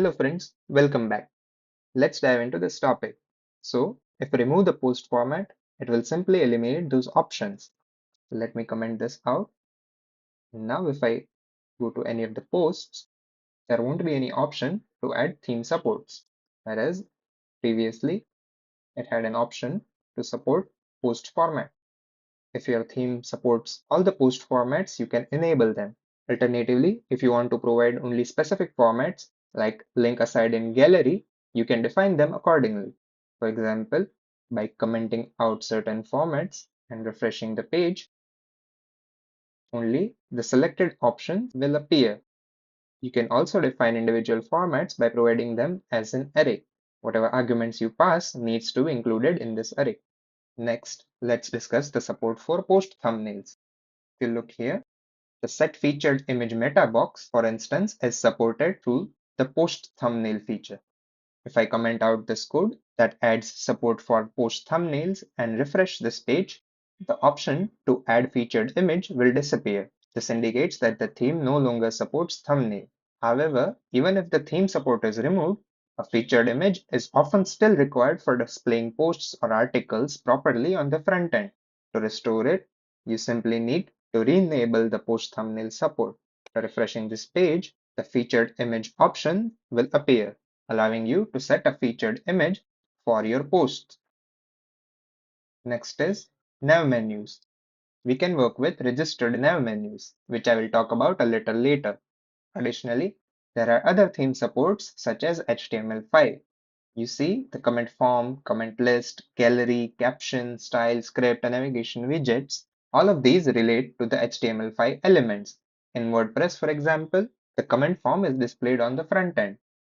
Hello friends, welcome back. Let's dive into this topic. So, if we remove the post format, it will simply eliminate those options. Let me comment this out. Now if I go to any of the posts, there won't be any option to add theme supports. Whereas previously it had an option to support post format. If your theme supports all the post formats, you can enable them. Alternatively, if you want to provide only specific formats like link aside in gallery, you can define them accordingly. For example, by commenting out certain formats and refreshing the page, only the selected option will appear. You can also define individual formats by providing them as an array. Whatever arguments you pass needs to be included in this array. Next, let's discuss the support for post thumbnails. If you look here, the set featured image meta box, for instance, is supported through the post thumbnail feature. If I comment out this code that adds support for post thumbnails and refresh this page, the option to add featured image will disappear. This indicates that the theme no longer supports thumbnail. However, even if the theme support is removed, a featured image is often still required for displaying posts or articles properly on the front end. To restore it, you simply need to re-enable the post thumbnail support. By refreshing this page, the featured image option will appear, allowing you to set a featured image for your posts. Next is nav menus. We can work with registered nav menus, which I will talk about a little later. Additionally, there are other theme supports such as HTML5. You see the comment form, comment list, gallery, caption, style, script, and navigation widgets. All of these relate to the HTML5 elements. In WordPress, for example, the comment form is displayed on the front end.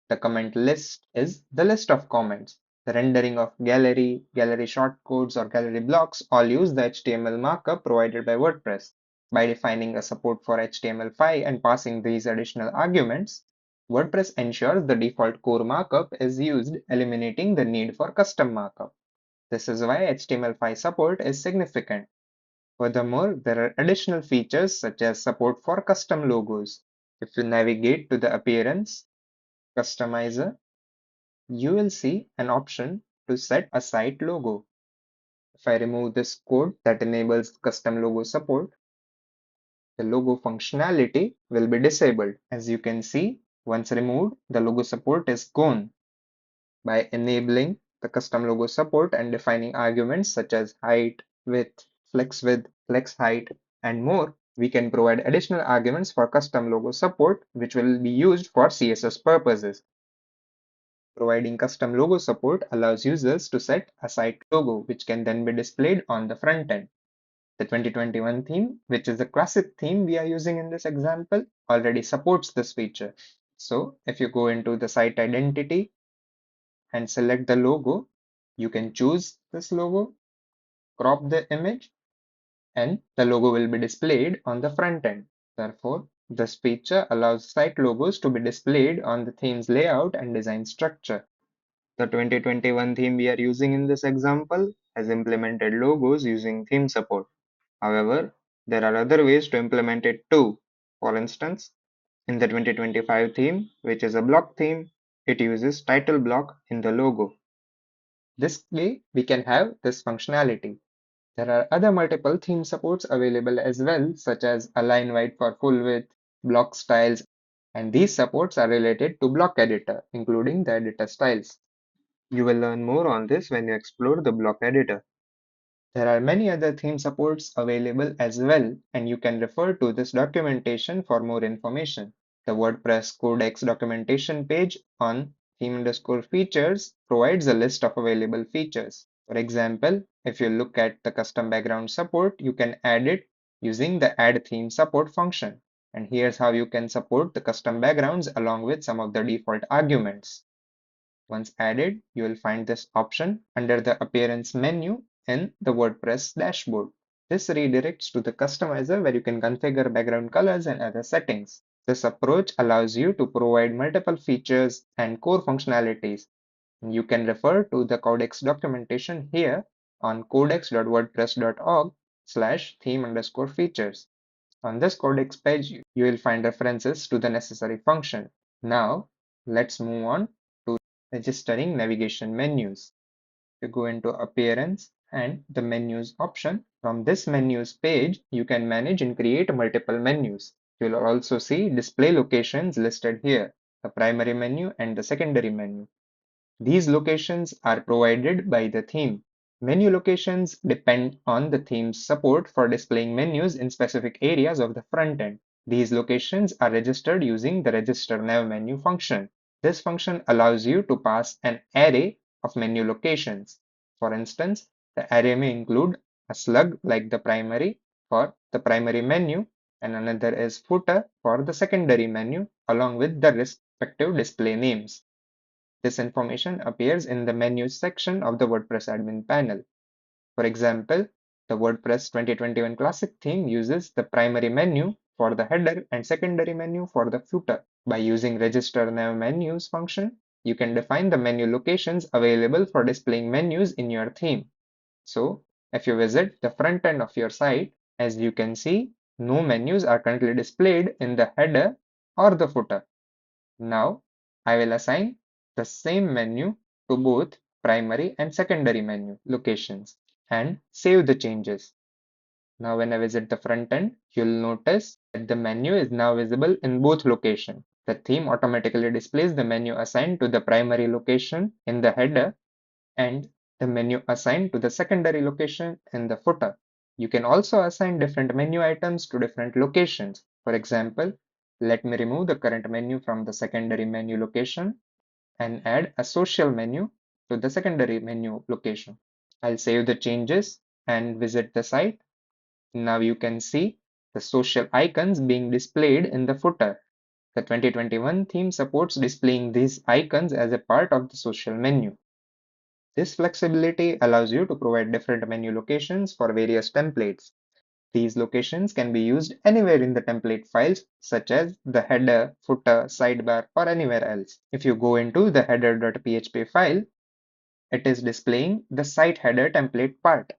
The comment list is the list of comments. The rendering of gallery, gallery shortcodes, or gallery blocks all use the HTML markup provided by WordPress. By defining a support for HTML5 and passing these additional arguments, WordPress ensures the default core markup is used, eliminating the need for custom markup. This is why HTML5 support is significant. Furthermore, there are additional features such as support for custom logos. If you navigate to the Appearance Customizer, you will see an option to set a site logo. If I remove this code that enables custom logo support, the logo functionality will be disabled. As you can see, once removed, the logo support is gone. By enabling the custom logo support and defining arguments such as height, width, flex height, and more, we can provide additional arguments for custom logo support, which will be used for CSS purposes. Providing custom logo support allows users to set a site logo, which can then be displayed on the front end. The 2021 theme, which is the classic theme we are using in this example, already supports this feature. So if you go into the site identity and select the logo, you can choose this logo, crop the image, and the logo will be displayed on the front end. Therefore, this feature allows site logos to be displayed on the theme's layout and design structure. The 2021 theme we are using in this example has implemented logos using theme support. However, there are other ways to implement it too. For instance, in the 2025 theme, which is a block theme, it uses title block in the logo. This way, we can have this functionality. There are other multiple theme supports available as well, such as align white for full width, block styles, and these supports are related to block editor, including the editor styles. You will learn more on this when you explore the block editor. There are many other theme supports available as well, and you can refer to this documentation for more information. The WordPress Codex documentation page on theme_features provides a list of available features. For example, if you look at the custom background support, you can add it using the add theme support function. And here's how you can support the custom backgrounds along with some of the default arguments. Once added, you will find this option under the Appearance menu in the WordPress dashboard. This redirects to the customizer where you can configure background colors and other settings. This approach allows you to provide multiple features and core functionalities. You can refer to the Codex documentation here on codex.wordpress.org/theme_features. On this Codex page, you will find references to the necessary function. Now, Let's move on to registering navigation menus. You go into Appearance and the Menus option. From this Menus page, you can manage and create multiple menus. You'll also see display locations listed here, the primary menu and the secondary menu. These locations are provided by the theme. Menu locations depend on the theme's support for displaying menus in specific areas of the front end. These locations are registered using the register nav menu function. This function allows you to pass an array of menu locations. For instance, the array may include a slug like the primary for the primary menu and another is footer for the secondary menu along with the respective display names. This information appears in the Menus section of the WordPress admin panel. For example, the WordPress 2021 Classic theme uses the primary menu for the header and secondary menu for the footer. By using register nav menus function, you can define the menu locations available for displaying menus in your theme. So, if you visit the front end of your site, as you can see, no menus are currently displayed in the header or the footer. Now, I will assign the same menu to both primary and secondary menu locations and save the changes. Now, when I visit the front end, you'll notice that the menu is now visible in both locations. The theme automatically displays the menu assigned to the primary location in the header and the menu assigned to the secondary location in the footer. You can also assign different menu items to different locations. For example, let me remove the current menu from the secondary menu location and add a social menu to the secondary menu location. I'll save the changes and visit the site. Now you can see the social icons being displayed in the footer. The 2021 theme supports displaying these icons as a part of the social menu. This flexibility allows you to provide different menu locations for various templates. These locations can be used anywhere in the template files, such as the header, footer, sidebar, or anywhere else. If you go into the header.php file, it is displaying the site header template part.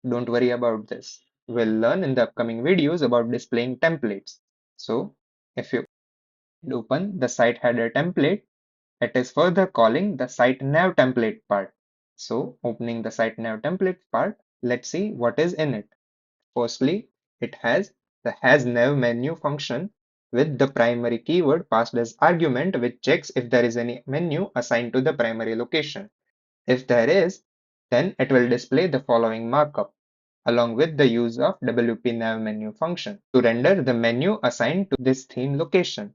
Don't worry about this. We'll learn in the upcoming videos about displaying templates. So, if you open the site header template, it is further calling the site nav template part. So opening the site nav template part, let's see what is in it. Firstly, it has the has nav menu function with the primary keyword passed as argument, which checks if there is any menu assigned to the primary location. If there is, then it will display the following markup along with the use of WP nav menu function to render the menu assigned to this theme location.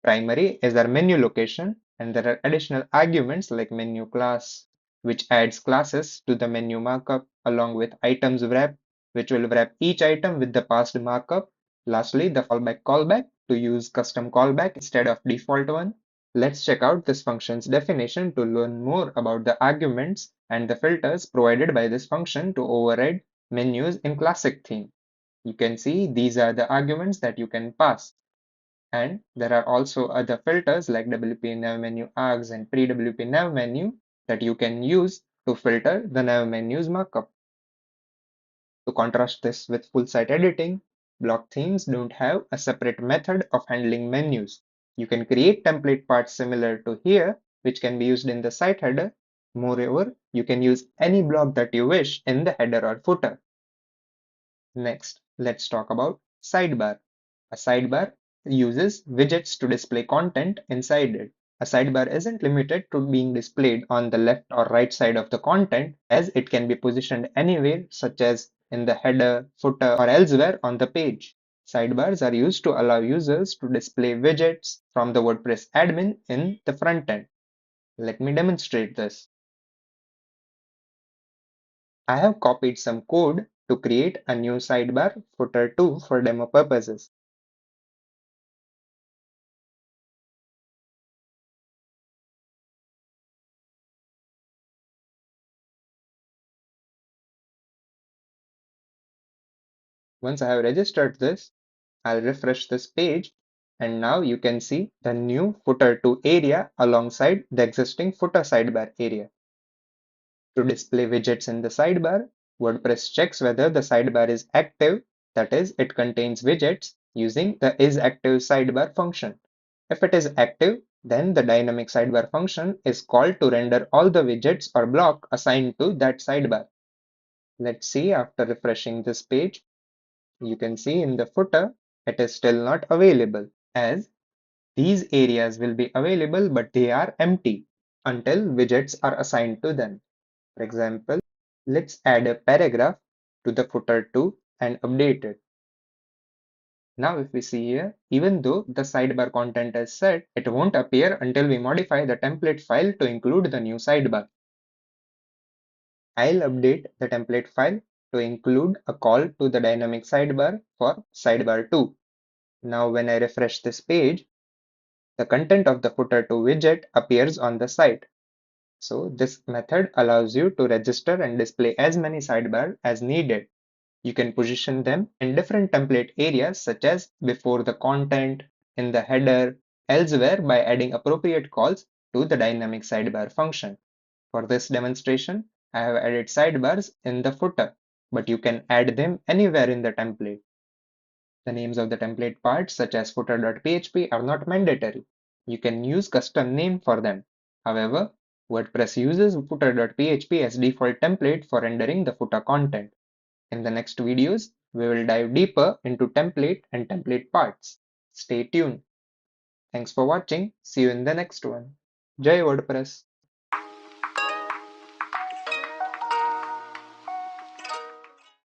Primary is our menu location, and there are additional arguments like menu class, which adds classes to the menu markup, along with items wrap, which will wrap each item with the passed markup. Lastly, the fallback callback to use custom callback instead of default one. Let's check out this function's definition to learn more about the arguments and the filters provided by this function to override menus in classic theme. You can see these are the arguments that you can pass. And there are also other filters like WP nav menu args and pre-WP nav menu that you can use to filter the nav menu's markup. To contrast this with full site editing, block themes don't have a separate method of handling menus. You can create template parts similar to here, which can be used in the site header. Moreover, you can use any block that you wish in the header or footer. Next, let's talk about sidebar. A sidebar uses widgets to display content inside it. A sidebar isn't limited to being displayed on the left or right side of the content, as it can be positioned anywhere, such as in the header, footer, or elsewhere on the page. Sidebars are used to allow users to display widgets from the WordPress admin in the front end. Let me demonstrate this. I have copied some code to create a new sidebar footer 2 for demo purposes. Once I have registered this, I'll refresh this page and now you can see the new footer 2 area alongside the existing footer sidebar area. To display widgets in the sidebar, WordPress checks whether the sidebar is active, that is, it contains widgets using the isActive sidebar function. If it is active, Then the dynamic sidebar function is called to render all the widgets or block assigned to that sidebar. Let's see after refreshing this page. You can see in the footer, it is still not available as these areas will be available but they are empty until widgets are assigned to them. For example, let's add a paragraph to the footer too and update it. Now if we see here, even though the sidebar content is set, it won't appear until we modify the template file to include the new sidebar. I'll update the template file to include a call to the dynamic sidebar for sidebar 2. Now when I refresh this page, the content of the footer 2 widget appears on the site. So this method allows you to register and display as many sidebars as needed. You can position them in different template areas such as before the content, in the header, elsewhere by adding appropriate calls to the dynamic sidebar function. For this demonstration, I have added sidebars in the footer, but you can add them anywhere in the template. The names of the template parts such as footer.php are not mandatory. You can use custom name for them. However, WordPress uses footer.php as default template for rendering the footer content. In the next videos, we will dive deeper into template and template parts. Stay tuned. Thanks for watching. See you in the next one. Jai WordPress.